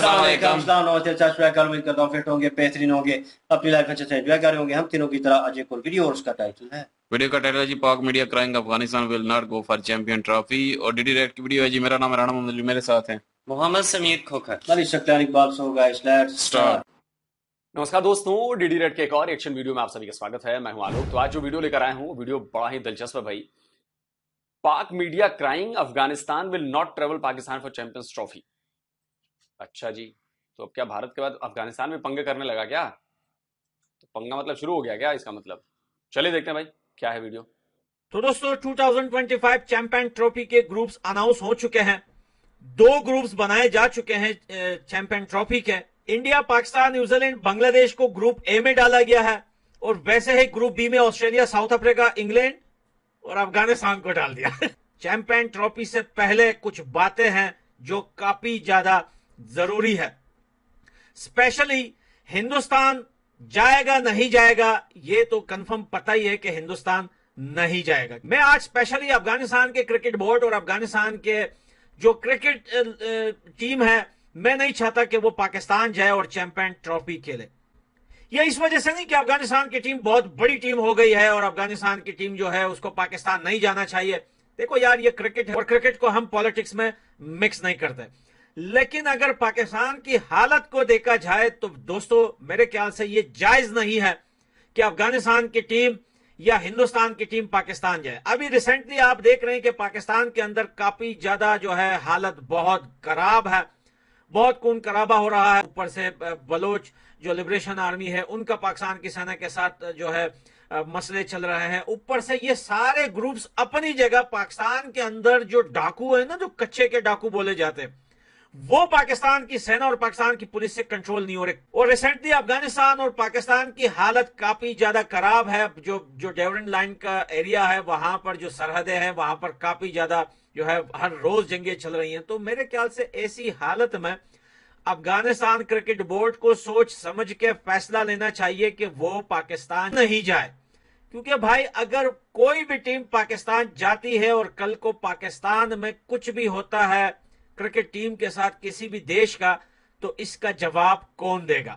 अस्सलाम वालेकुम। उम्मीद करता हूँ फिट होंगे, बेहतरीन होंगे, अपनी लाइफ अच्छे से एंजॉय कर रहे होंगे। हम तीनों की तरह आज एक और वीडियो और उसका टाइटल है वीडियो का टाइटल है जी पाक media crying Afghanistan will not go for champion trophy और डीडी रेड की वीडियो है जी। मेरा नाम है राणा मोहम्मद अली, मेरे साथ हैं Mohammad Sameer Khokhar. Malik Shaqlan Iqbal so guys let's start. नमस्कार दोस्तों, डीडी रेड के एक और एक्शन वीडियो में आप सभी का स्वागत है। मैं हूं आलोक। तो आज जो वीडियो लेकर आया हूं वीडियो बड़ा ही दिलचस्प है भाई। पाक media crying Afghanistan will not travel Pakistan for champions trophy. अच्छा जी, तो अब क्या भारत के बाद अफगानिस्तान में पंगे करने लगा क्या? तो पंगा मतलब शुरू हो गया क्या इसका मतलब? चलिए देखते हैं भाई क्या है वीडियो। तो दोस्तों 2025 चैंपियन ट्रॉफी के ग्रुप्स अनाउंस हो चुके हैं। 2 ग्रुप्स बनाए जा चुके हैं चैंपियन ट्रॉफी के। इंडिया, पाकिस्तान, न्यूजीलैंड, बांग्लादेश को ग्रुप ए में डाला गया है और वैसे ही ग्रुप बी में ऑस्ट्रेलिया, साउथ अफ्रीका, इंग्लैंड और अफगानिस्तान को डाल दिया। चैंपियन ट्रॉफी से पहले कुछ बातें हैं जो काफी ज्यादा जरूरी है। स्पेशली हिंदुस्तान जाएगा नहीं जाएगा, ये तो कंफर्म पता ही है कि हिंदुस्तान नहीं जाएगा। मैं आज स्पेशली अफगानिस्तान के क्रिकेट बोर्ड और अफगानिस्तान के जो क्रिकेट टीम है, मैं नहीं चाहता कि वो पाकिस्तान जाए और चैंपियन ट्रॉफी खेले। ये इस वजह से नहीं कि अफगानिस्तान की टीम बहुत बड़ी टीम हो गई है और अफगानिस्तान की टीम जो है उसको पाकिस्तान नहीं जाना चाहिए। देखो यार, ये क्रिकेट है और क्रिकेट को हम पॉलिटिक्स में मिक्स नहीं करते। लेकिन अगर पाकिस्तान की हालत को देखा जाए तो दोस्तों मेरे ख्याल से ये जायज नहीं है कि अफगानिस्तान की टीम या हिंदुस्तान की टीम पाकिस्तान जाए। अभी रिसेंटली आप देख रहे हैं कि पाकिस्तान के अंदर काफी ज्यादा जो है हालत बहुत खराब है, बहुत खून खराबा हो रहा है। ऊपर से बलोच जो लिबरेशन आर्मी है उनका पाकिस्तान की सेना के साथ जो है मसले चल रहे हैं। ऊपर से ये सारे ग्रुप्स अपनी जगह पाकिस्तान के अंदर जो डाकू है ना, जो कच्चे के डाकू बोले जाते हैं, वो पाकिस्तान की सेना और पाकिस्तान की पुलिस से कंट्रोल नहीं हो रहे। और रिसेंटली अफगानिस्तान और पाकिस्तान की हालत काफी ज्यादा खराब है। जो डेवरन लाइन का एरिया है, वहां पर जो सरहदें हैं, वहां पर काफी ज्यादा जो है हर रोज जंगें चल रही हैं। तो मेरे ख्याल से ऐसी हालत में अफगानिस्तान क्रिकेट बोर्ड को सोच समझ के फैसला लेना चाहिए कि वो पाकिस्तान नहीं जाए। क्योंकि भाई अगर कोई भी टीम पाकिस्तान जाती है और कल को पाकिस्तान में कुछ भी होता है क्रिकेट टीम के साथ किसी भी देश का, तो इसका जवाब कौन देगा?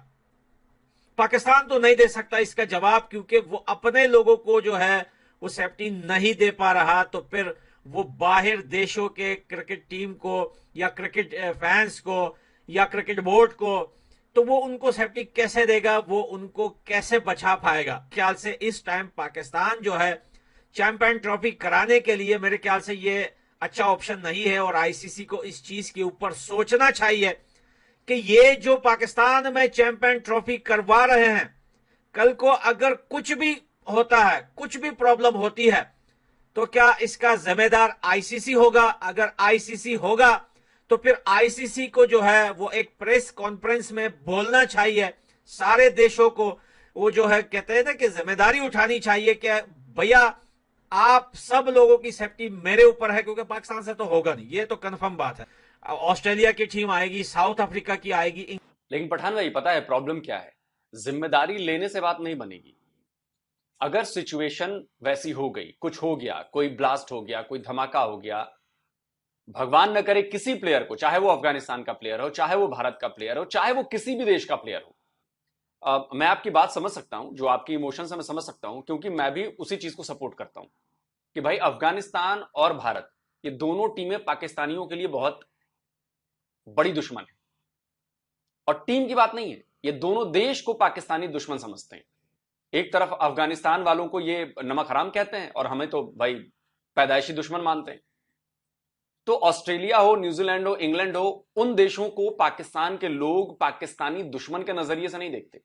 पाकिस्तान तो नहीं दे सकता इसका जवाब, क्योंकि वो अपने लोगों को जो है वो सेफ्टी नहीं दे पा रहा। तो फिर वो बाहर देशों के क्रिकेट टीम को या क्रिकेट फैंस को या क्रिकेट बोर्ड को, तो वो उनको सेफ्टी कैसे देगा? वो उनको कैसे बचा पाएगा? ख्याल से इस टाइम पाकिस्तान जो है चैंपियन ट्रॉफी कराने के लिए मेरे ख्याल से ये अच्छा ऑप्शन नहीं है। और आईसीसी को इस चीज के ऊपर सोचना चाहिए कि ये जो पाकिस्तान में चैंपियन ट्रॉफी करवा रहे हैं, कल को अगर कुछ भी होता है, कुछ भी प्रॉब्लम होती है, तो क्या इसका जिम्मेदार आईसीसी होगा? अगर आईसीसी होगा तो फिर आईसीसी को जो है वो एक प्रेस कॉन्फ्रेंस में बोलना चाहिए सारे देशों को। वो जो है कहते हैं ना कि जिम्मेदारी उठानी चाहिए कि भैया आप सब लोगों की सेफ्टी मेरे ऊपर है, क्योंकि पाकिस्तान से तो होगा नहीं, ये तो कंफर्म बात है। ऑस्ट्रेलिया की टीम आएगी, साउथ अफ्रीका की आएगी। लेकिन पठान भाई पता है प्रॉब्लम क्या है? जिम्मेदारी लेने से बात नहीं बनेगी। अगर सिचुएशन वैसी हो गई, कुछ हो गया, कोई ब्लास्ट हो गया, कोई धमाका हो गया, भगवान न करे किसी प्लेयर को, चाहे वो अफगानिस्तान का प्लेयर हो, चाहे वो भारत का प्लेयर हो, चाहे वो किसी भी देश का प्लेयर हो, मैं आपकी बात समझ सकता हूं, जो आपकी इमोशंस है मैं समझ सकता हूं, क्योंकि मैं भी उसी चीज को सपोर्ट करता हूं कि भाई अफगानिस्तान और भारत ये दोनों टीमें पाकिस्तानियों के लिए बहुत बड़ी दुश्मन है। और टीम की बात नहीं है, ये दोनों देश को पाकिस्तानी दुश्मन समझते हैं। एक तरफ अफगानिस्तान वालों को ये नमक हराम कहते हैं और हमें तो भाई पैदाइशी दुश्मन मानते हैं। तो ऑस्ट्रेलिया हो, न्यूजीलैंड हो, इंग्लैंड हो, उन देशों को पाकिस्तान के लोग पाकिस्तानी दुश्मन के नजरिए से नहीं देखते।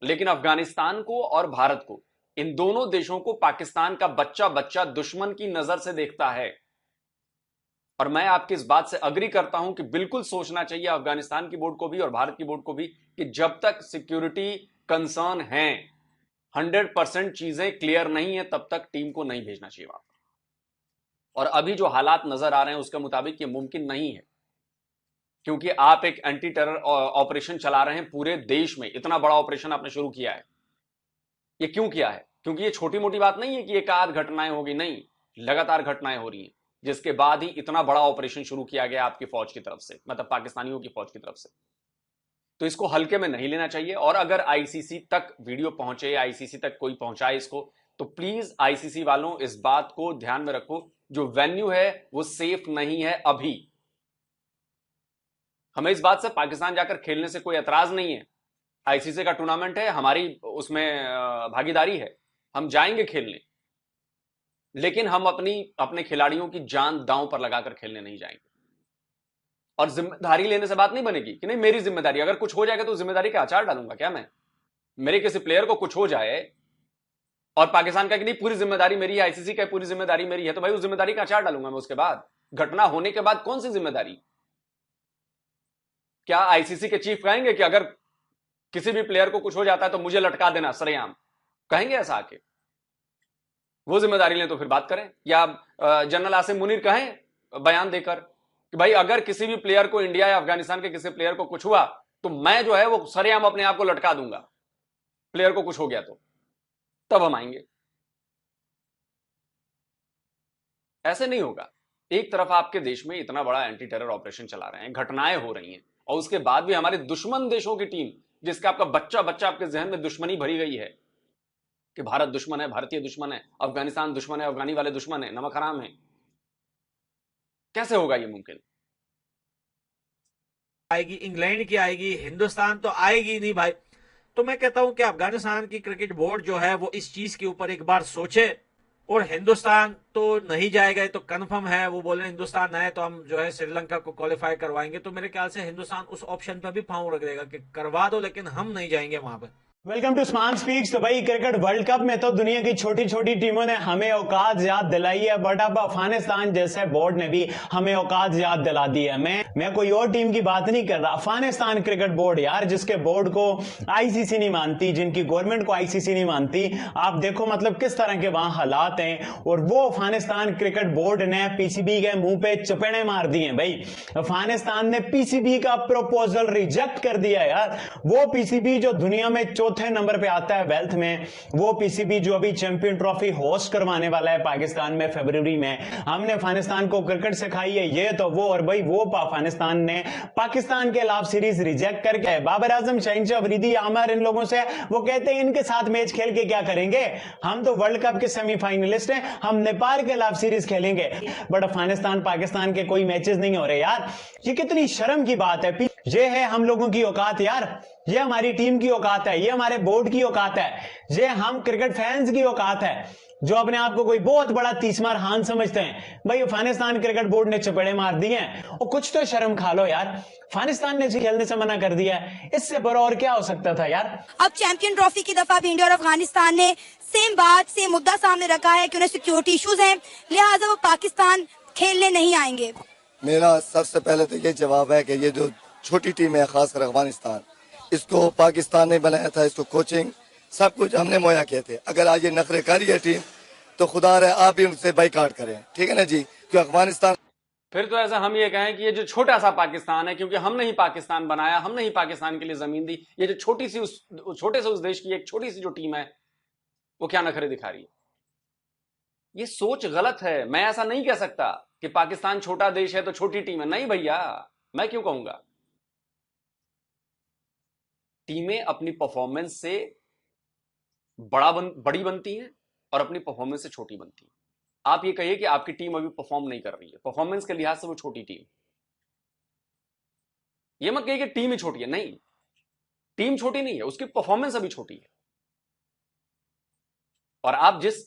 लेकिन अफगानिस्तान को और भारत को, इन दोनों देशों को पाकिस्तान का बच्चा बच्चा दुश्मन की नजर से देखता है। और मैं आपकी इस बात से अग्री करता हूं कि बिल्कुल सोचना चाहिए अफगानिस्तान की बोर्ड को भी और भारत की बोर्ड को भी कि जब तक सिक्योरिटी कंसर्न है, 100% चीजें क्लियर नहीं है, तब तक टीम को नहीं भेजना चाहिए वहां पर। और अभी जो हालात नजर आ रहे हैं उसके मुताबिक ये मुमकिन नहीं है, क्योंकि आप एक एंटी टेरर ऑपरेशन चला रहे हैं पूरे देश में। इतना बड़ा ऑपरेशन आपने शुरू किया है। ये क्यों किया है? क्योंकि ये छोटी मोटी बात नहीं है कि एक आध घटनाएं होगी, नहीं, लगातार घटनाएं हो रही हैं, जिसके बाद ही इतना बड़ा ऑपरेशन शुरू किया गया आपकी फौज की तरफ से, मतलब पाकिस्तानियों की फौज की तरफ से। तो इसको हल्के में नहीं लेना चाहिए। और अगर आईसीसी तक वीडियो पहुंचे, आईसीसी तक कोई पहुंचाए इसको, तो प्लीज आईसीसी वालों इस बात को ध्यान में रखो, जो वेन्यू है वो सेफ नहीं है। अभी हमें इस बात से पाकिस्तान जाकर खेलने से कोई एतराज नहीं है। आईसीसी का टूर्नामेंट है, हमारी उसमें भागीदारी है, हम जाएंगे खेलने, लेकिन हम अपने खिलाड़ियों की जान दांव पर लगाकर खेलने नहीं जाएंगे। और जिम्मेदारी लेने से बात नहीं बनेगी कि नहीं मेरी जिम्मेदारी, अगर कुछ हो जाएगा तो जिम्मेदारी का अचार डालूंगा क्या मैं? मेरे किसी प्लेयर को कुछ हो जाए और पाकिस्तान का कि नहीं पूरी जिम्मेदारी मेरी है, आईसीसी का पूरी जिम्मेदारी मेरी है, तो भाई उस जिम्मेदारी का अचार डालूंगा मैं। उसके बाद घटना होने के बाद कौन सी जिम्मेदारी? क्या आईसीसी के चीफ कहेंगे कि अगर किसी भी प्लेयर को कुछ हो जाता है तो मुझे लटका देना सरेआम? कहेंगे ऐसा आके? वो जिम्मेदारी लें तो फिर बात करें। या जनरल आसिम मुनीर कहें बयान देकर कि भाई अगर किसी भी प्लेयर को, इंडिया या अफगानिस्तान के किसी प्लेयर को कुछ हुआ तो मैं जो है वो सरेआम अपने आप को लटका दूंगा, प्लेयर को कुछ हो गया तो तब हम आएंगे। ऐसे नहीं होगा। एक तरफ आपके देश में इतना बड़ा एंटी टेरर ऑपरेशन चला रहे हैं, घटनाएं हो रही हैं, और उसके बाद भी हमारे दुश्मन देशों की टीम, जिसका आपका बच्चा बच्चा आपके जहन में दुश्मनी भरी गई है कि भारत दुश्मन है, भारतीय दुश्मन है, अफगानिस्तान दुश्मन है, अफगानी वाले दुश्मन है, नमक हराम है। कैसे होगा ये मुमकिन? आएगी, इंग्लैंड की आएगी, हिंदुस्तान तो आएगी नहीं भाई। तो मैं कहता हूं कि अफगानिस्तान की क्रिकेट बोर्ड जो है वो इस चीज के ऊपर एक बार सोचे। और हिंदुस्तान तो नहीं जाएगा, तो कंफर्म है, वो बोले हिंदुस्तान आए तो हम जो है श्रीलंका को क्वालिफाई करवाएंगे। तो मेरे ख्याल से हिंदुस्तान उस ऑप्शन पर भी पांव रख देगा कि करवा दो, लेकिन हम नहीं जाएंगे वहां पर। Welcome to Smart Speaks. तो भाई क्रिकेट वर्ल्ड कप में तो दुनिया की छोटी छोटी टीमों ने हमें औकात याद दिलाई है, बट अब अफगानिस्तान जैसे बोर्ड ने भी हमें औकात याद दिला दी है। मैं कोई और टीम की बात नहीं कर रहा, अफगानिस्तान क्रिकेट बोर्ड यार, जिसके बोर्ड को आईसीसी नहीं मानती, जिनकी गवर्नमेंट को आईसीसी नहीं मानती। आप देखो मतलब किस तरह के वहां हालात हैं। और वो अफगानिस्तान क्रिकेट बोर्ड ने पीसीबी के मुंह पे चपेड़े मार दिए भाई। अफगानिस्तान ने पीसीबी का प्रपोजल रिजेक्ट कर दिया यार। वो पीसीबी जो दुनिया में चौथे नंबर पे आता है वेल्थ में, वो पीसीबी जो अभी चैंपियन ट्रॉफी होस्ट करवाने वाला है पाकिस्तान में फरवरी में। हमने अफगानिस्तान को क्रिकेट सिखाई है, ये तो वो। और भाई वो अफगानिस्तान ने पाकिस्तान के खिलाफ सीरीज रिजेक्ट करके बाबर आजम, शहनशाह अफरीदी, आमर, इन लोगों से वो कहते हैं इनके साथ मैच खेल के क्या करेंगे, हम तो वर्ल्ड कप के सेमीफाइनलिस्ट हैं, हम नेपाल के खिलाफ सीरीज खेलेंगे। बट अफगानिस्तान पाकिस्तान के कोई मैचेस नहीं हो रहे यार। ये कितनी शर्म की बात है। ये है हम लोगों की औकात यार, ये हमारी टीम की औकात है, ये हमारे बोर्ड की औकात है, ये हम क्रिकेट फैंस की औकात है, जो अपने आप को कोई बहुत बड़ा तीसमार हान समझते हैं। भाई अफगानिस्तान क्रिकेट बोर्ड ने चपेड़े मार दिए हैं, और कुछ तो शर्म खा लो यार। अफगानिस्तान ने खेलने से मना कर दिया है, इससे बड़ा और क्या हो सकता था यार। अब चैंपियन ट्रॉफी की दफा भी इंडिया और अफगानिस्तान ने सेम मुद्दा सामने रखा है कि उन्हें सिक्योरिटी इश्यूज हैं, लिहाजा वो पाकिस्तान खेलने नहीं आएंगे। मेरा सबसे पहले तो ये जवाब है कि ये जो छोटी टीम है, खासकर अफगानिस्तान, इसको पाकिस्तान ने बनाया था, इसको कोचिंग सब कुछ हमने मुहैया किए थे। अगर आज ये नखरे कर रही है टीम तो खुदा रहे आप भी उनसे बाइकाट करें, ठीक है ना जी, क्योंकि अफगानिस्तान। फिर तो ऐसा हम ये कहें कि ये जो छोटा सा पाकिस्तान है, क्योंकि हमने ही पाकिस्तान बनाया, हमने ही पाकिस्तान के लिए जमीन दी, ये जो छोटी सी छोटे से उस देश की एक छोटी सी जो टीम है वो क्या नखरे दिखा रही है। ये सोच गलत है। मैं ऐसा नहीं कह सकता कि पाकिस्तान छोटा देश है तो छोटी टीम है, नहीं भैया, मैं क्यों कहूंगा। टीमें अपनी परफॉर्मेंस से बड़ी बनती हैं और अपनी परफॉर्मेंस से छोटी बनती है। आप ये कहिए कि आपकी टीम अभी परफॉर्म नहीं कर रही है, परफॉर्मेंस के लिहाज से वो छोटी टीम। ये मत कहिए कि टीम ही छोटी है, नहीं, टीम छोटी नहीं है, उसकी परफॉर्मेंस अभी छोटी है। और आप जिस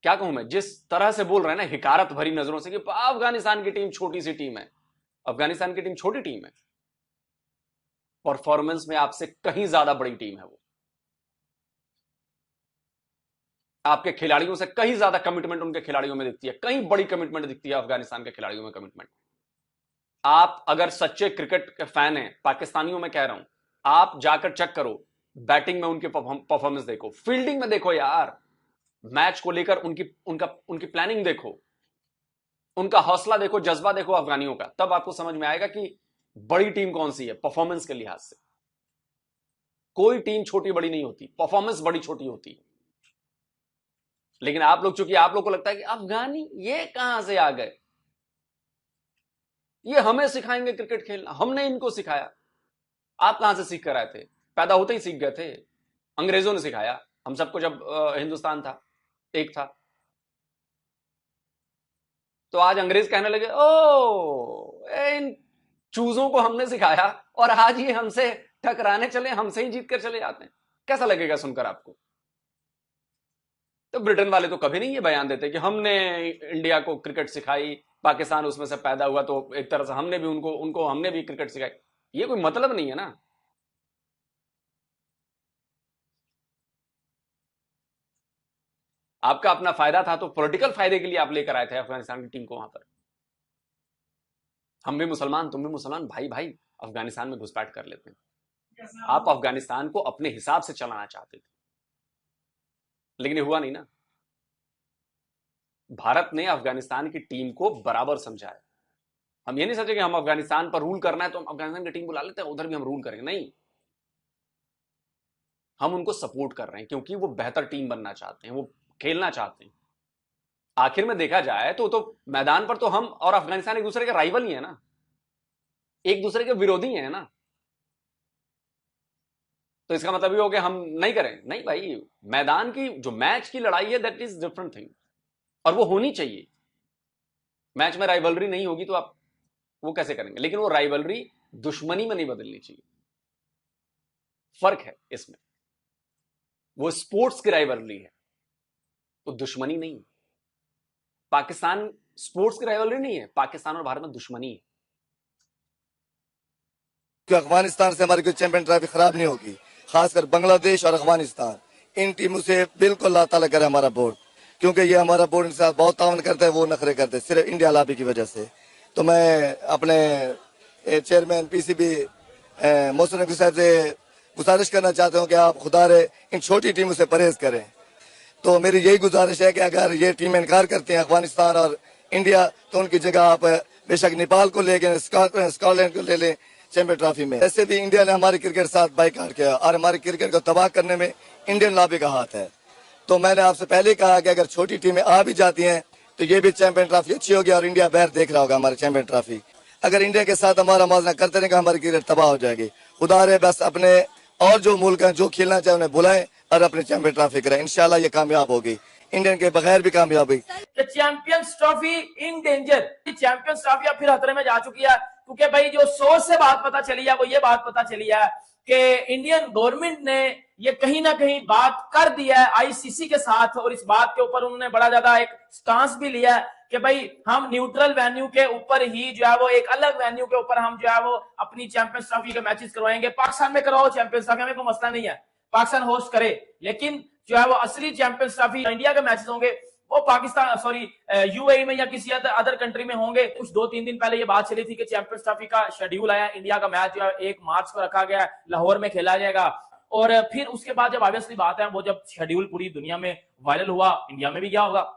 क्या कहूं मैं, जिस तरह से बोल रहे हैं ना हिकारत भरी नजरों से कि अफगानिस्तान की टीम छोटी सी टीम है, अफगानिस्तान की टीम छोटी टीम है, परफॉर्मेंस में आपसे कहीं ज्यादा बड़ी टीम है वो। आपके खिलाड़ियों से कहीं ज्यादा कमिटमेंट उनके खिलाड़ियों में दिखती है, कहीं बड़ी कमिटमेंट दिखती है अफगानिस्तान के खिलाड़ियों में कमिटमेंट। आप अगर सच्चे क्रिकेट के फैन हैं, पाकिस्तानियों में कह रहा हूं, आप जाकर चेक करो, बैटिंग में उनके परफॉर्मेंस देखो, फील्डिंग में देखो यार, मैच को लेकर उनकी प्लानिंग देखो, उनका हौसला देखो, जज्बा देखो अफगानियों का, तब आपको समझ में आएगा कि बड़ी टीम कौन सी है परफॉर्मेंस के लिहाज से। कोई टीम छोटी बड़ी नहीं होती, परफॉर्मेंस बड़ी छोटी होती है। लेकिन आप लोग, चूंकि आप लोग को लगता है कि अफगानी ये कहां से आ गए, ये हमें सिखाएंगे क्रिकेट खेलना, हमने इनको सिखाया। आप कहां से सीख कर आए थे? पैदा होते ही सीख गए थे? अंग्रेजों ने सिखाया हम सबको, जब हिंदुस्तान था, एक था। तो आज अंग्रेज कहने लगे इन चूजों को हमने सिखाया और आज ये हमसे टकराने चले, हमसे ही जीत कर चले जाते हैं। कैसा लगेगा सुनकर आपको? तो ब्रिटेन वाले तो कभी नहीं ये बयान देते कि हमने इंडिया को क्रिकेट सिखाई, पाकिस्तान उसमें से पैदा हुआ तो एक तरह से हमने भी उनको हमने भी क्रिकेट सिखाई। ये कोई मतलब नहीं है ना। आपका अपना फायदा था तो पॉलिटिकल फायदे के लिए आप लेकर आए थे अफगानिस्तान की टीम को वहां पर। हम भी मुसलमान, तुम भी मुसलमान, भाई भाई अफगानिस्तान में घुसपैठ कर लेते हैं। आप अफगानिस्तान को अपने हिसाब से चलाना चाहते थे, लेकिन ये हुआ नहीं ना। भारत ने अफगानिस्तान की टीम को बराबर समझा है। हम ये नहीं सोचे कि हम अफगानिस्तान पर रूल करना है तो हम अफगानिस्तान की टीम बुला लेते हैं, उधर भी हम रूल करेंगे। नहीं, हम उनको सपोर्ट कर रहे हैं क्योंकि वो बेहतर टीम बनना चाहते हैं, वो खेलना चाहते हैं। आखिर में देखा जाए तो मैदान पर तो हम और अफगानिस्तान एक दूसरे के राइवल ही है ना, एक दूसरे के विरोधी हैं ना। तो इसका मतलब ये हो कि हम नहीं करें? नहीं भाई, मैदान की जो मैच की लड़ाई है दैट इज डिफरेंट थिंग, और वो होनी चाहिए। मैच में राइवलरी नहीं होगी तो आप वो कैसे करेंगे? लेकिन वो राइवलरी दुश्मनी में नहीं बदलनी चाहिए। फर्क है इसमें। वो स्पोर्ट्स की राइवलरी है तो दुश्मनी नहीं। पाकिस्तान स्पोर्ट्स की राइवलरी नहीं है, पाकिस्तान और भारत में दुश्मनी है। कि अफगानिस्तान से हमारी कोई चैंपियन ट्रॉफी खराब नहीं होगी, खासकर बांग्लादेश और अफगानिस्तान, इन टीमों से बिल्कुल अल्लाह ताला करे हमारा बोर्ड, क्योंकि ये हमारा बोर्ड इनके साथ बहुत तावन करता है, वो नखरे करते हैं सिर्फ इंडिया लॉबी की वजह से। तो मैं अपने चेयरमैन पीसीबी मोहसिन नकवी साहब से गुजारिश करना चाहता हूँ कि आप खुदा रहे इन छोटी टीमों से परहेज करें। तो मेरी यही गुजारिश है कि अगर ये टीम इनकार करते हैं अफगानिस्तान और इंडिया, तो उनकी जगह आप बेशक नेपाल को ले गए, स्कॉटलैंड को ले लें चैंपियन ट्रॉफी में। ऐसे भी इंडिया ने हमारी क्रिकेट साथ बाइकाट किया और हमारी क्रिकेट को तबाह करने में इंडियन लॉबी का हाथ है। तो मैंने आपसे पहले कहा कि अगर छोटी टीमें आ भी जाती हैं तो ये भी चैंपियन ट्रॉफी अच्छी होगी और इंडिया बाहर देख रहा होगा हमारी चैंपियन ट्रॉफी। अगर इंडिया के साथ हमारा मुआवजा करते रहेंगे हमारी क्रिकेट तबाह हो जाएगी। खुदा रहे बस अपने और जो मुल्क हैं जो खेलना चाहे उन्हें बुलाएं और अपनी चैंपियन ट्रॉफी करें, इंशाल्लाह ये कामयाब होगी, इंडियन के बगैर भी कामयाब हुई। Champions trophy in danger, champions trophy अब फिर खतरे में जा चुकी है, क्योंकि भाई जो सोर्स से बात पता चली है वो ये बात पता चली है कि इंडियन गवर्नमेंट ने ये कहीं ना कहीं बात कर दिया है आईसीसी के साथ, और इस बात के ऊपर उन्होंने बड़ा ज्यादा एक स्टांस भी लिया है कि भाई हम न्यूट्रल वेन्यू के ऊपर ही जो है वो एक अलग वेन्यू के ऊपर हम जो है वो अपनी चैंपियंस ट्रॉफी के मैचेस करवाएंगे। पाकिस्तान में कराओ चैंपियंस ट्रॉफी, हमें कोई मसला नहीं है, पाकिस्तान होस्ट करे, लेकिन जो है वो असली चैंपियंस ट्रॉफी इंडिया के मैचेस होंगे वो पाकिस्तान यूएई में या किसी अदर कंट्री में होंगे। कुछ 2-3 दिन पहले ये बात चली थी कि चैंपियंस ट्रॉफी का शेड्यूल आया, इंडिया का मैच जो है 1 मार्च को रखा गया, लाहौर में खेला जाएगा। और फिर उसके बाद जब ऑब्वियसली बात है वो जब शेड्यूल पूरी दुनिया में वायरल हुआ, इंडिया में भी क्या होगा,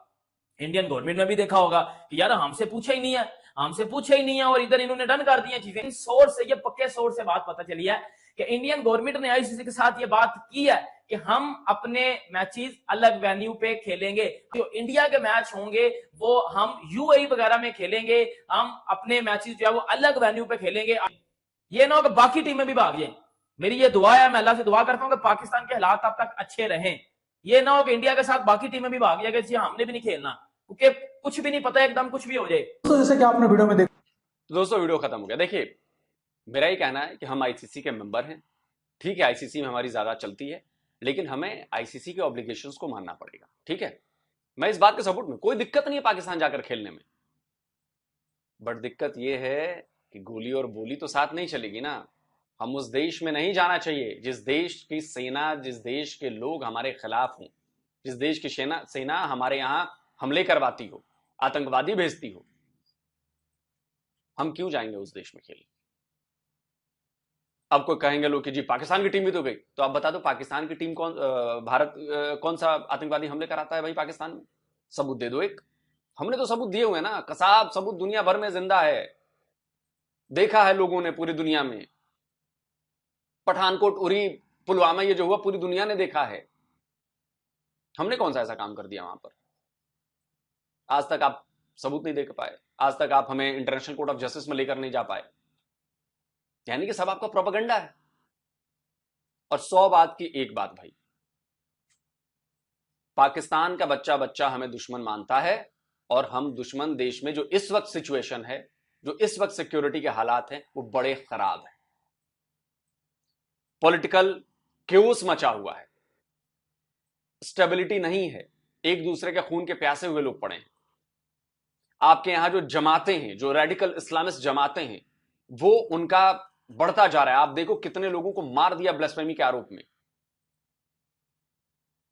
इंडियन गवर्नमेंट में भी देखा होगा कि यार हमसे पूछा ही नहीं है, हमसे पूछा ही नहीं है, और इधर इन्होंने डन कर दी है चीजें। सोर्स से, ये पक्के सोर्स से बात पता चली है कि इंडियन गवर्नमेंट ने आईसीसी के साथ ये बात की है कि हम अपने मैचेस अलग वेन्यू पे खेलेंगे, जो इंडिया के मैच होंगे वो हम यूएई वगैरह में खेलेंगे, हम अपने मैचेस जो है वो अलग वेन्यू पे खेलेंगे। ये ना हो कि बाकी टीमें भी भाग जाएं। मेरी ये दुआ है, मैं अल्लाह से दुआ करता हूं कि पाकिस्तान के हालात अब तक अच्छे रहें। ये ना हो कि इंडिया के साथ बाकी टीमें भी भाग जाए कि हमने भी नहीं खेलना, क्योंकि कुछ भी नहीं पता, एकदम कुछ भी हो जाए। तो जैसे कि आपने वीडियो में देखा, दोस्तों वीडियो खत्म हो गया। देखिए मेरा ही कहना है कि हम आईसीसी के मेंबर हैं, ठीक है, आईसीसी में हमारी ज्यादा चलती है, लेकिन हमें आईसीसी के ऑब्लिगेशंस को मानना पड़ेगा, ठीक है। मैं इस बात के सपोर्ट में, कोई दिक्कत नहीं है पाकिस्तान जाकर खेलने में, बट दिक्कत यह है कि गोली और बोली तो साथ नहीं चलेगी ना। हम उस देश में नहीं जाना चाहिए जिस देश की सेना, जिस देश के लोग हमारे खिलाफ हों, जिस देश की सेना हमारे यहां हमले करवाती हो, आतंकवादी भेजती हो। हम क्यों जाएंगे उस देश में खेलने? अब कोई कहेंगे लोग कि जी पाकिस्तान की टीम भी तो गई, तो आप बता दो पाकिस्तान की टीम भारत कौन सा आतंकवादी हमले कराता है भाई पाकिस्तान में? सबूत दे दो एक। हमने तो सबूत दिए हुए हैं ना, कसाब सबूत दुनिया भर में जिंदा है, देखा है लोगों ने पूरी दुनिया में। पठानकोट, उरी, पुलवामा, ये जो हुआ पूरी दुनिया ने देखा है। हमने कौन सा ऐसा काम कर दिया वहां पर? आज तक आप सबूत नहीं दे पाए, आज तक आप हमें इंटरनेशनल कोर्ट ऑफ जस्टिस में लेकर नहीं जा पाए, यानी कि सब आपका प्रोपेगेंडा है। और 100 बात की एक बात भाई, पाकिस्तान का बच्चा बच्चा हमें दुश्मन मानता है और हम दुश्मन देश में जो इस वक्त सिचुएशन है, जो इस वक्त सिक्योरिटी के हालात हैं, वो बड़े खराब हैं। पॉलिटिकल क्यूस मचा हुआ है, स्टेबिलिटी नहीं है, एक दूसरे के खून के प्यासे हुए लोग पड़े हैं। आपके यहां जो जमातें हैं, जो रेडिकल इस्लामिस्ट जमातें हैं, वो उनका बढ़ता जा रहा है। आप देखो कितने लोगों को मार दिया ब्लास्फेमी के आरोप में।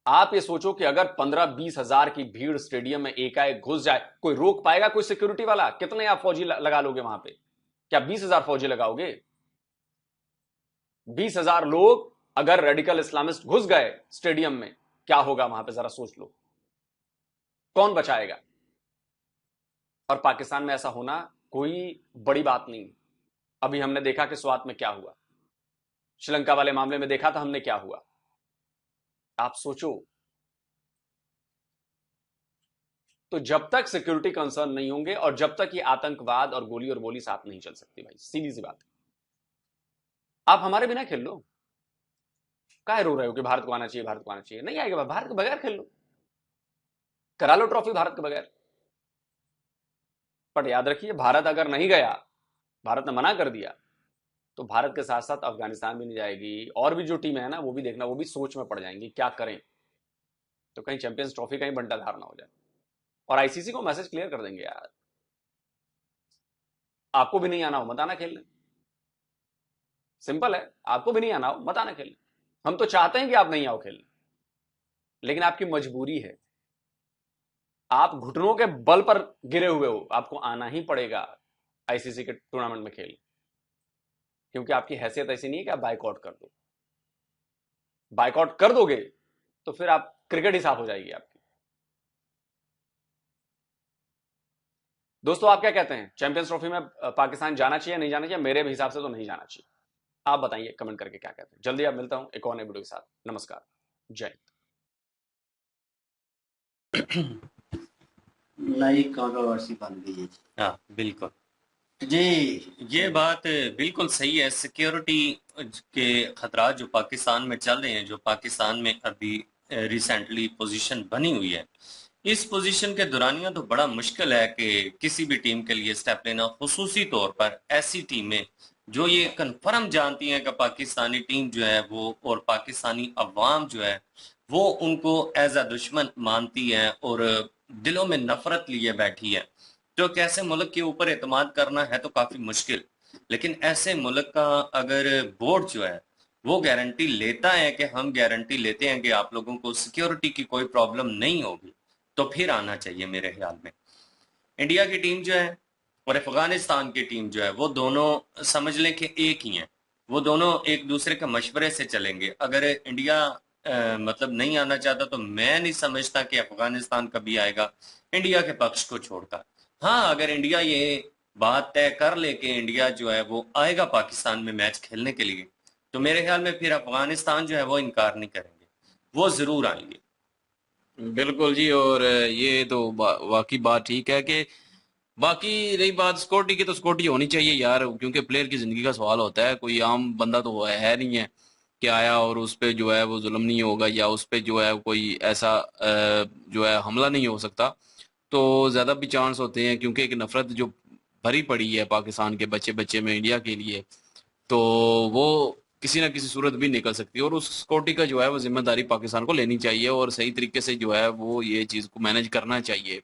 आप ये सोचो कि अगर 15-20 हजार की भीड़ स्टेडियम में एकाएक घुस जाए, कोई रोक पाएगा? कोई सिक्योरिटी वाला? कितने आप फौजी लगा लोगे वहां पे? क्या 20,000 फौजी लगाओगे? 20,000 लोग अगर रेडिकल इस्लामिस्ट घुस गए स्टेडियम में, क्या होगा वहां पे? जरा सोच लो, कौन बचाएगा? और पाकिस्तान में ऐसा होना कोई बड़ी बात नहीं। अभी हमने देखा कि स्वात में क्या हुआ, श्रीलंका वाले मामले में देखा था हमने क्या हुआ। आप सोचो, तो जब तक सिक्योरिटी कंसर्न नहीं होंगे और जब तक ये आतंकवाद और गोली और बोली साथ नहीं चल सकती भाई, सीधी सी बात है। आप हमारे बिना खेल लो, काहे रो रहे हो कि भारत को आना चाहिए, भारत को आना चाहिए? नहीं आएगा, भारत के बगैर खेल लो, करा लो ट्रॉफी भारत के बगैर। पर याद रखिए, भारत अगर नहीं गया, भारत ने मना कर दिया, तो भारत के साथ साथ अफगानिस्तान भी नहीं जाएगी, और भी जो टीम है ना, वो भी देखना, वो भी सोच में पड़ जाएंगी क्या करें। तो कहीं चैंपियंस ट्रॉफी कहीं बंटाधार ना हो जाए। और आईसीसी को मैसेज क्लियर कर देंगे, यार आपको भी नहीं आना हो मत आना खेलने। सिंपल है, आपको भी नहीं आना हो मत आना खेलने। हम तो चाहते हैं कि आप नहीं आओ खेलने, लेकिन आपकी मजबूरी है, आप घुटनों के बल पर गिरे हुए हो, आपको आना ही पड़ेगा आईसीसी के टूर्नामेंट में खेल, क्योंकि आपकी हैसियत ऐसी नहीं है कि आप बाइकआउट कर दो। बाइकआउट कर दोगे तो फिर आप क्रिकेट ही साफ हो जाएगी आपकी। दोस्तों, आप क्या कहते हैं, चैंपियंस ट्रॉफी में पाकिस्तान जाना चाहिए नहीं जाना चाहिए? मेरे हिसाब से तो नहीं जाना चाहिए। आप बताइए कमेंट करके क्या कहते हैं। जल्दी आप मिलता हूं एक और नए वीडियो के साथ। नमस्कार, जय हिंद। नई कंट्रोवर्सी बन गई है। हाँ बिल्कुल जी, ये बात बिल्कुल सही है। सिक्योरिटी के खतरात जो पाकिस्तान में चल रहे हैं, जो पाकिस्तान में अभी रिसेंटली पोजीशन बनी हुई है, इस पोजीशन के दौरानिया तो बड़ा मुश्किल है कि किसी भी टीम के लिए स्टेप लेना, खुसूसी तौर पर ऐसी टीमें जो ये कन्फर्म जानती हैं कि पाकिस्तानी टीम जो है वो और पाकिस्तानी अवाम जो है वो उनको एज अ दुश्मन मानती है और दिलों में नफरत लिए बैठी है। तो कैसे मुल्क के ऊपर एतमाद करना है तो काफी मुश्किल। लेकिन ऐसे मुल्क का अगर बोर्ड जो है वो गारंटी लेता है कि हम गारंटी लेते हैं कि आप लोगों को सिक्योरिटी की कोई प्रॉब्लम नहीं होगी, तो फिर आना चाहिए मेरे ख्याल में। इंडिया की टीम जो है और अफगानिस्तान की टीम जो है वो दोनों समझ लें कि एक ही हैं, वो दोनों एक दूसरे के मशवरे से चलेंगे। अगर इंडिया मतलब नहीं आना चाहता तो मैं नहीं समझता कि अफगानिस्तान कभी आएगा इंडिया के पक्ष को छोड़कर। हाँ, अगर इंडिया ये बात तय कर ले कि इंडिया जो है वो आएगा पाकिस्तान में मैच खेलने के लिए, तो मेरे ख्याल में फिर अफगानिस्तान जो है वो इनकार नहीं करेंगे, वो जरूर आएंगे। बिल्कुल जी। और ये तो वाकई बात ठीक है कि बाकी रही बात सिक्योरिटी की, तो सिक्योरिटी होनी चाहिए यार, क्योंकि प्लेयर की जिंदगी का सवाल होता है। कोई आम बंदा तो है नहीं है कि आया और उस पर जो है वो जुल्म नहीं होगा या उस पर जो है कोई ऐसा जो है हमला नहीं हो सकता। तो ज़्यादा भी चांस होते हैं, क्योंकि एक नफरत जो भरी पड़ी है पाकिस्तान के बच्चे बच्चे में इंडिया के लिए, तो वो किसी ना किसी सूरत भी निकल सकती है। और उस सिक्योरिटी का जो है वो जिम्मेदारी पाकिस्तान को लेनी चाहिए और सही तरीके से जो है वो ये चीज़ को मैनेज करना चाहिए।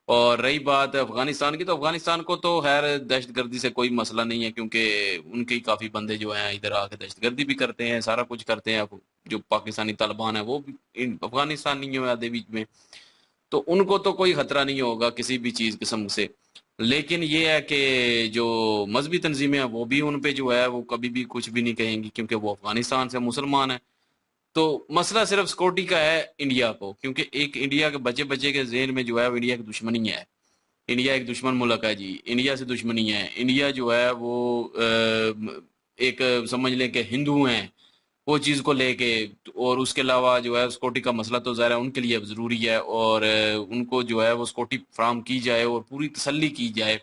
और रही बात अफगानिस्तान की, तो अफगानिस्तान को तो खैर दहशतगर्दी से कोई मसला नहीं है, क्योंकि उनके ही काफ़ी बंदे जो हैं इधर आके दहशतगर्दी भी करते हैं, सारा कुछ करते हैं। जो पाकिस्तानी तालिबान है वो भी अफगानिस्तानी है आधे बीच में, तो उनको तो कोई खतरा नहीं होगा किसी भी चीज़ किस्म से। लेकिन ये है कि जो मजहबी तंजीमें हैं वो भी उन पे जो है वो कभी भी कुछ भी नहीं कहेंगी, क्योंकि वो अफगानिस्तान से मुसलमान है। तो मसला सिर्फ सिक्योरिटी का है इंडिया को, क्योंकि एक इंडिया के बच्चे बच्चे के जहन में जो है वो इंडिया की दुश्मनी है। इंडिया एक दुश्मन मुल्क है जी, इंडिया से दुश्मनी है। इंडिया जो है वो एक समझ लें कि हिंदू हैं वो चीज़ को लेके। और उसके अलावा जो है सिक्योरिटी का मसला तो ज़ाहिर है उनके लिए ज़रूरी है, और उनको जो है वो सिक्योरिटी फ्राहम की जाए और पूरी तसल्ली की जाए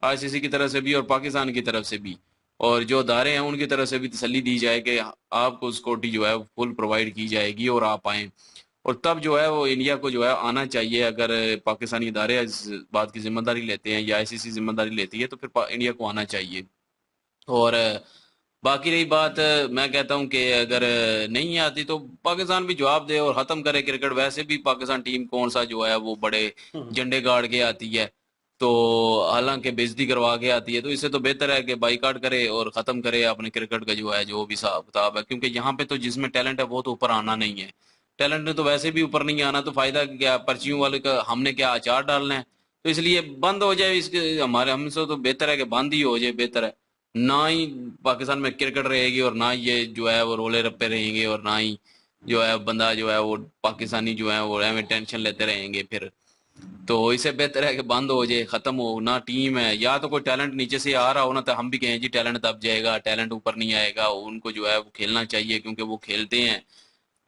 आईसीसी की तरफ से भी और पाकिस्तान की तरफ से भी। और जो अदारे हैं उनकी तरफ से भी तसल्ली दी जाए कि आपको सिक्योरिटी जो है फुल प्रोवाइड की जाएगी और आप आएँ। और तब जो है वो इंडिया को जो है आना चाहिए। अगर पाकिस्तानी इदारे इस बात की जिम्मेदारी लेते हैं या आईसीसी जिम्मेदारी लेती है तो फिर इंडिया को आना चाहिए। और बाकी रही बात, मैं कहता हूं कि अगर नहीं आती तो पाकिस्तान भी जवाब दे और ख़त्म करे क्रिकेट। वैसे भी पाकिस्तान टीम कौन सा जो है वो बड़े झंडे गाड़ के आती है, तो हालांकि बेइज्जती करवा के आती है, तो इससे तो बेहतर है कि बाईकाट करे और ख़त्म करे अपने क्रिकेट का जो है जो भी हिसाब किताब है। क्योंकि यहाँ पे तो जिसमें टैलेंट है वो तो ऊपर आना नहीं है, टैलेंट ने तो वैसे भी ऊपर नहीं आना, तो फायदा क्या पर्चियों वाले का, हमने क्या अचार डालना है। तो इसलिए बंद हो जाए, इसके हमारे हमसे तो बेहतर है कि बंद ही हो जाए, बेहतर है। ना ही पाकिस्तान में क्रिकेट रहेगी और ना ये जो है वो रोले रप्पे रहेंगे और ना ही जो है बंदा जो है वो पाकिस्तानी जो है वो हमें टेंशन लेते रहेंगे फिर। तो इससे बेहतर है कि बंद हो जाए, खत्म हो ना। टीम है या तो कोई टैलेंट नीचे से आ रहा हो ना, तो हम भी कहें जी टैलेंट दब जाएगा, टैलेंट ऊपर नहीं आएगा। उनको जो है वो खेलना चाहिए क्योंकि वो खेलते हैं।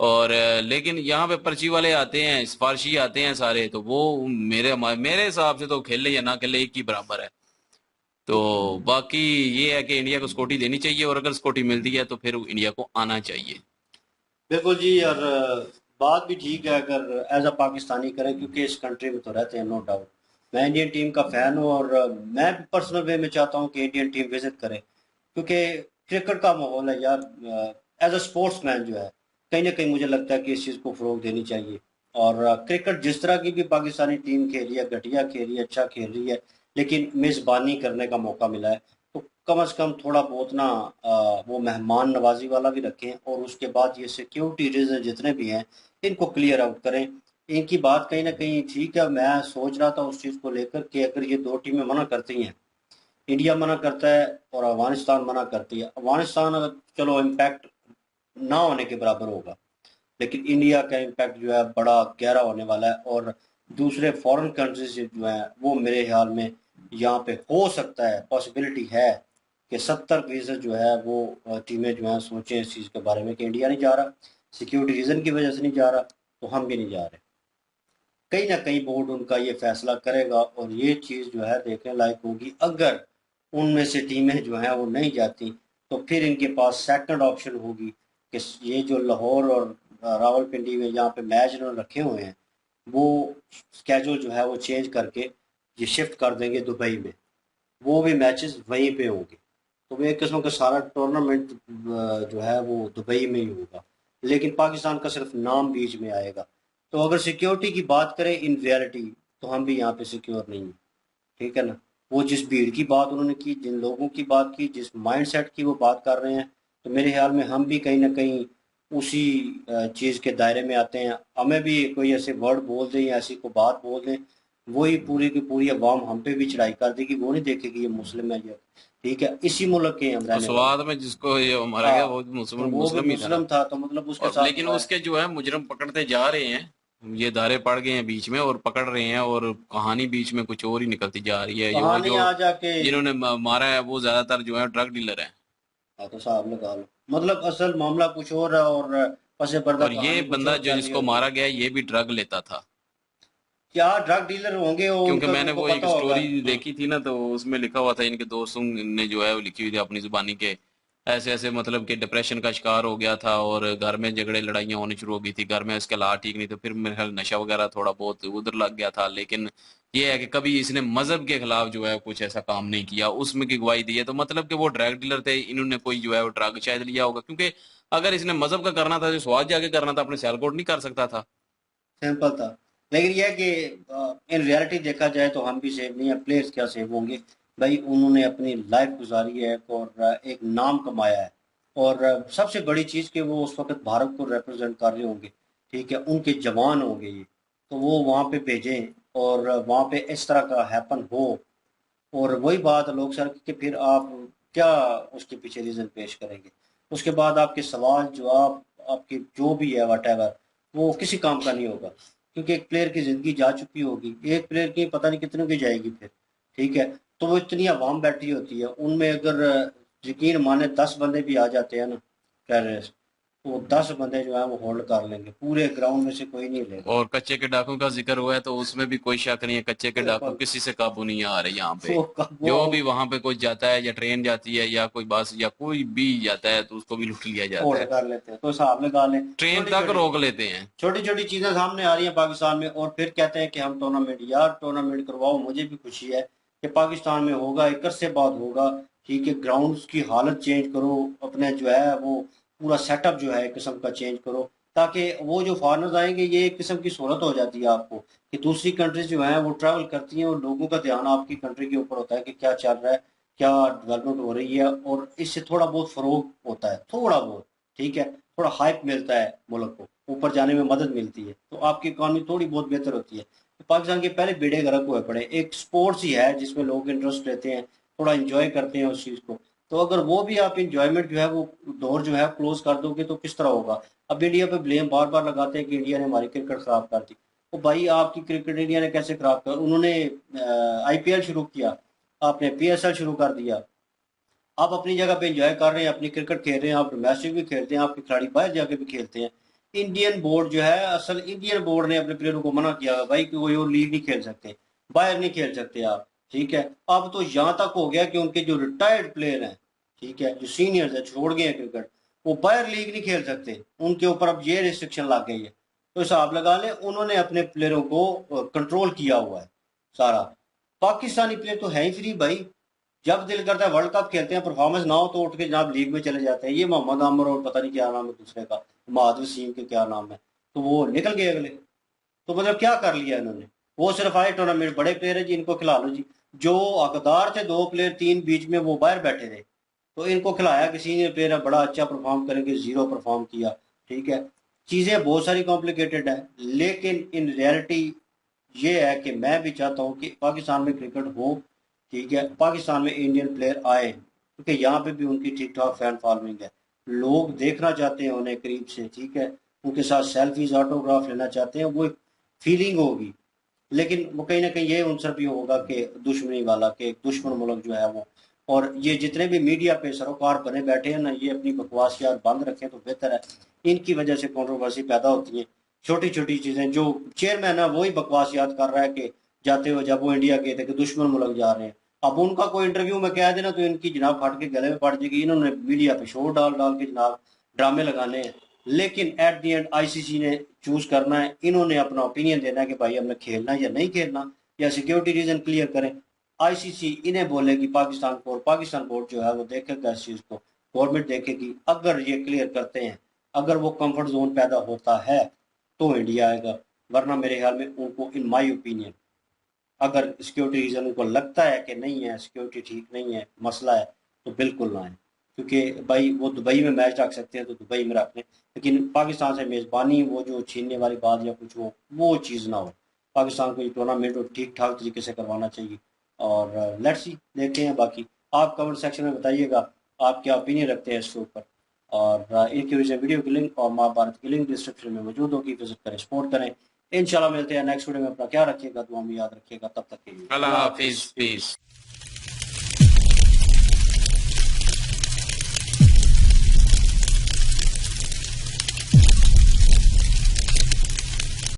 और लेकिन यहाँ पे पर्ची वाले आते हैं, सिफारशी आते हैं सारे, तो वो मेरे हिसाब से तो खेले या ना खेले एक ही बराबर है। तो बाकी ये है कि इंडिया को सिक्योरिटी देनी चाहिए और अगर सिक्योरिटी मिलती है तो फिर इंडिया को आना चाहिए। बिल्कुल जी। और बात भी ठीक है अगर एज अ पाकिस्तानी करें, क्योंकि इस कंट्री में तो रहते हैं नो डाउट। मैं इंडियन टीम का फ़ैन हूँ और मैं पर्सनल वे में चाहता हूँ कि इंडियन टीम विजिट करे, क्योंकि क्रिकेट का माहौल है यार। एज अ स्पोर्ट्स मैन जो है कहीं ना कहीं मुझे लगता है कि इस चीज़ को फ़रोग देनी चाहिए। और क्रिकेट जिस तरह की भी पाकिस्तानी टीम खेली है, घटिया खेल रही है, अच्छा खेल रही है, लेकिन मेज़बानी करने का मौका मिला है, तो कम से कम थोड़ा बहुत ना वो मेहमान नवाजी वाला भी रखें। और उसके बाद ये सिक्योरिटी रीजन जितने भी हैं इनको क्लियर आउट करें। इनकी बात कहीं ना कहीं ठीक है। मैं सोच रहा था उस चीज़ को लेकर कि अगर ये दो टीमें मना करती हैं, इंडिया मना करता है और अफगानिस्तान मना करती है, अफगानिस्तान अगर चलो इम्पैक्ट ना होने के बराबर होगा, लेकिन इंडिया का इम्पैक्ट जो है बड़ा गहरा होने वाला है। और दूसरे फॉरेन कंट्रीज जो है वो मेरे ख्याल में यहाँ पे हो सकता है, पॉसिबिलिटी है कि 70% जो है वो टीमें जो हैं सोचें इस चीज़ के बारे में कि इंडिया नहीं जा रहा, सिक्योरिटी रीज़न की वजह से नहीं जा रहा, तो हम भी नहीं जा रहे। कहीं ना कहीं बोर्ड उनका ये फैसला करेगा और ये चीज़ जो है देखने लायक होगी। अगर उनमें से टीमें जो हैं वो नहीं जाती तो फिर इनके पास सेकंड ऑप्शन होगी कि ये जो लाहौर और रावलपिंडी में यहाँ पे मैच इन्होंने रखे हुए हैं वो स्केजूल जो है वो चेंज करके ये शिफ्ट कर देंगे दुबई में, वो भी मैचेस वहीं पे होंगे। तो वो एक किस्म का सारा टूर्नामेंट जो है वो दुबई में ही होगा, लेकिन पाकिस्तान का सिर्फ नाम बीच में आएगा। तो अगर सिक्योरिटी की बात करें इन रियलिटी, तो हम भी यहाँ पे सिक्योर नहीं है, ठीक है ना। वो जिस भीड़ की बात उन्होंने की, जिन लोगों की बात की, जिस माइंडसेट की वो बात कर रहे हैं, तो मेरे ख्याल में हम भी कहीं ना कहीं उसी चीज़ के दायरे में आते हैं। हमें भी कोई ऐसे वर्ड बोल दें या ऐसी कोई बात बोल दें, वही पूरी की पूरी अवाम हम पे भी चढ़ाई कर देगी। वो नहीं देखेगी ये मुस्लिम है, ये ठीक है, इसी मुल्क के हम तो रहने वाले। स्वाद में जिसको ये मारा गया वो तो मुस्लिम वो भी मुस्लिम ही था ना। मुस्लिम था, तो मतलब उसके और साथ लेकिन जो है उसके जो है मुजरम पकड़ते जा रहे हैं, ये धारे पड़ गए हैं बीच में और पकड़ रहे हैं, और कहानी बीच में कुछ और ही निकलती जा रही है। यो कहानी जो आ जाके जिन्होंने मारा है वो ज्यादातर जो है ड्रग डीलर हैं। तो साहब लगा लो, मतलब असल मामला कुछ और है और पसे पर्दा और ये कहानी कुछ बंदा और जो चल रही जिसको होगी। मारा गया ये भी ड्रग लेता था। क्या ड्रग डीलर होंगे वो, क्योंकि उनका मैंने उनको वो एक पता होगा। स्टोरी देखी थी ना, तो उसमें लिखा हुआ था इनके दोस्तों ने जो है वो लिखी हुई थी अपनी जुबानी के, ऐसे ऐसे मतलब कि डिप्रेशन का शिकार हो गया था और घर में झगड़े लड़ाइयाँ होनी शुरू हो गई थी, घर में इसके हालात ठीक नहीं, तो फिर मेरे ख्याल नशा वगैरह थोड़ा बहुत उधर लग गया था। लेकिन ये है कि कभी इसने मजहब के खिलाफ जो है कुछ ऐसा काम नहीं किया, उसमें की गवाही दी है। तो मतलब कि वो ड्रग डीलर थे, इन्होंने कोई जो है वो ड्रग शायद लिया होगा, क्योंकि अगर इसने मजहब का करना था तो स्वाद जाके करना था, अपने सियालकोट नहीं कर सकता था। सिंपल था। लेकिन यह है कि इन रियलिटी देखा जाए तो हम भी सेव नहीं है, प्लेयर्स क्या सेव होंगे भाई। उन्होंने अपनी लाइफ गुजारी है और एक नाम कमाया है, और सबसे बड़ी चीज़ कि वो उस वक्त भारत को रिप्रेजेंट कर रहे होंगे, ठीक है, उनके जवान होंगे ये, तो वो वहाँ पे भेजें और वहाँ पे इस तरह का हैपन हो। और वही बात लोग सर कि फिर आप क्या उसके पीछे रीज़न पेश करेंगे, उसके बाद आपके सवाल जवाब आपके जो भी है वट एवर वो किसी काम का नहीं होगा, क्योंकि एक प्लेयर की ज़िंदगी जा चुकी होगी, एक प्लेयर की पता नहीं कितनों की जाएगी फिर, ठीक है। तो वो इतनी आवाम बैठी होती है, उनमें अगर यकीन माने 10 बंदे भी आ जाते हैं ना टेररिस्ट, तो 10 बंदे जो है वो होल्ड कर लेंगे, पूरे ग्राउंड में से कोई नहीं लेगा। और कच्चे के डाकों का जिक्र हुआ है तो उसमें भी कोई शक नहीं है, कच्चे के डाकू बिल्कुल। किसी से काबू नहीं आ रहे यहाँ पे। वो जो भी वहां पे कोई जाता है, या ट्रेन जाती है या कोई बस या कोई भी जाता है, तो उसको भी लूट लिया जाता होल्ड है, कर लेते हैं, तो हिसाब लगा लें। ट्रेन तक रोक लेते हैं। छोटी छोटी चीजें सामने आ रही हैं पाकिस्तान में, और फिर कहते हैं कि हम टूर्नामेंट, यार टूर्नामेंट करवाओ, मुझे भी खुशी है कि पाकिस्तान में होगा, एक अरसे बाद होगा, ठीक है। ग्राउंड्स की हालत चेंज करो, अपने जो है वो पूरा सेटअप जो है एक किस्म का चेंज करो, ताकि वो जो फॉरनर्स आएंगे ये एक किस्म की सहूलत हो जाती है आपको, कि दूसरी कंट्रीज जो है वो ट्रैवल करती हैं और लोगों का ध्यान आपकी कंट्री के ऊपर होता है कि क्या चल रहा है, क्या डेवलपमेंट हो रही है, और इससे थोड़ा बहुत फरोग होता है, थोड़ा बहुत, ठीक है, थोड़ा हाइप मिलता है, मुल्क को ऊपर जाने में मदद मिलती है, तो आपकी इकॉनमी थोड़ी बहुत बेहतर होती है। तो पाकिस्तान के पहले बेड़े गर्क हुए पड़े, एक स्पोर्ट्स ही है जिसमें लोग इंटरेस्ट लेते हैं, थोड़ा इंजॉय करते हैं उस चीज़ को, तो अगर वो भी आप इंजॉयमेंट जो है वो दौर जो है क्लोज कर दोगे तो किस तरह होगा। अब इंडिया पे ब्लेम बार बार लगाते हैं कि इंडिया ने हमारी क्रिकेट खराब कर दी, तो भाई आपकी क्रिकेट इंडिया ने कैसे खराब कर, उन्होंने IPL शुरू किया, आपने PSL शुरू कर दिया, आप अपनी जगह पे एंजॉय कर रहे हैं, अपनी क्रिकेट खेल रहे हैं, आप डोमेस्टिक भी खेलते हैं, आपके खिलाड़ी बाहर जाके भी खेलते हैं। इंडियन बोर्ड जो है, असल इंडियन बोर्ड ने अपने प्लेयरों को मना किया भाई कि कोई और लीग नहीं खेल सकते, बाहर नहीं खेल सकते आप, ठीक है। अब तो यहाँ तक हो गया कि उनके जो रिटायर्ड प्लेयर हैं, ठीक है, जो सीनियर्स है, छोड़ गए हैं क्रिकेट, वो बाहर लीग नहीं खेल सकते, उनके ऊपर अब ये रिस्ट्रिक्शन लग गई है। तो हिसाब लगा लें उन्होंने अपने प्लेयरों को कंट्रोल किया हुआ है सारा। पाकिस्तानी प्लेयर तो है ही फ्री भाई, जब दिल करता है वर्ल्ड कप खेलते हैं, परफॉर्मेंस ना हो तो उठ के जनाब लीग में चले जाते हैं। ये मोहम्मद आमर और पता नहीं क्या नाम है दूसरे का, महाद वसीम के क्या नाम है, तो वो निकल गए अगले। तो मतलब क्या कर लिया इन्होंने, वो सिर्फ आए टूर्नामेंट, बड़े प्लेयर है जी, इनको खिला लो जी। जो हकदार थे 2 प्लेयर 3 बीच में, वो बाहर बैठे थे, तो इनको खिलाया कि सीनियर प्लेयर है, बड़ा अच्छा परफॉर्म करेंगे, 0 परफॉर्म किया, ठीक है। चीज़ें बहुत सारी कॉम्प्लिकेटेड है, लेकिन इन रियलिटी ये है कि मैं भी चाहता हूँ कि पाकिस्तान में क्रिकेट हो, ठीक है, पाकिस्तान में इंडियन प्लेयर आए, क्योंकि यहाँ पे भी उनकी ठीक ठाक फैन फॉलोइंग है, लोग देखना चाहते हैं उन्हें करीब से, ठीक है, उनके साथ सेल्फीज ऑटोग्राफ लेना चाहते हैं, वो एक फीलिंग होगी। लेकिन वो कहीं ना कहीं ये उनसे भी होगा कि दुश्मनी वाला, कि दुश्मन मुल्क जो है वो, और ये जितने भी मीडिया पे सरोकार बने बैठे हैं ना, ये अपनी बकवासियात बंद रखें तो बेहतर है। इनकी वजह से कंट्रोवर्सी पैदा होती है, छोटी छोटी चीज़ें। जो चेयरमैन है वही बकवासियात कर रहा है कि जाते हुए जब वो इंडिया गए थे कि दुश्मन मुल्क जा रहे हैं, अब उनका कोई इंटरव्यू में कह देना तो इनकी जनाब फट के गले में पड़ जाएगी। इन्होंने मीडिया पे शोर डाल डाल के जनाब ड्रामे लगाने हैं, लेकिन एट दी एंड ICC ने चूज करना है, इन्होंने अपना ओपिनियन देना है कि भाई हमने खेलना या नहीं खेलना, या सिक्योरिटी रीजन क्लियर करें। ICC इन्हें बोलेगी, पाकिस्तान को, और पाकिस्तान बोर्ड जो है वो देखेगा इस चीज़ को, गवर्नमेंट देखेगी। अगर ये क्लियर करते हैं, अगर वो कंफर्ट जोन पैदा होता है तो इंडिया आएगा, वरना मेरे ख्याल में उनको, इन माई ओपिनियन, अगर सिक्योरिटी रीजन उनको लगता है कि नहीं है, सिक्योरिटी ठीक नहीं है, मसला है, तो बिल्कुल ना आए। क्योंकि भाई वो दुबई में मैच रख सकते हैं तो दुबई में रख लें, लेकिन पाकिस्तान से मेज़बानी वो जो छीनने वाली बात या कुछ वो चीज़ ना हो। पाकिस्तान को ये टूर्नामेंट ठीक ठाक तरीके से करवाना चाहिए, और लेट्स सी, देखते हैं। बाकी आप कमेंट सेक्शन में बताइएगा आप क्या ओपिनियन रखते हैं इसके ऊपर, और इनकी वीडियो की लिंक और महाभारत की लिंक डिस्क्रिप्शन में मौजूद होगी, विजिट करें, सपोर्ट करें। इंशाल्लाह मिलते हैं नेक्स्ट वीडियो में। अपना क्या रखिएगा, दुआ में याद रखिएगा, तब तक के लिए अल्लाह हाफिज, पीस।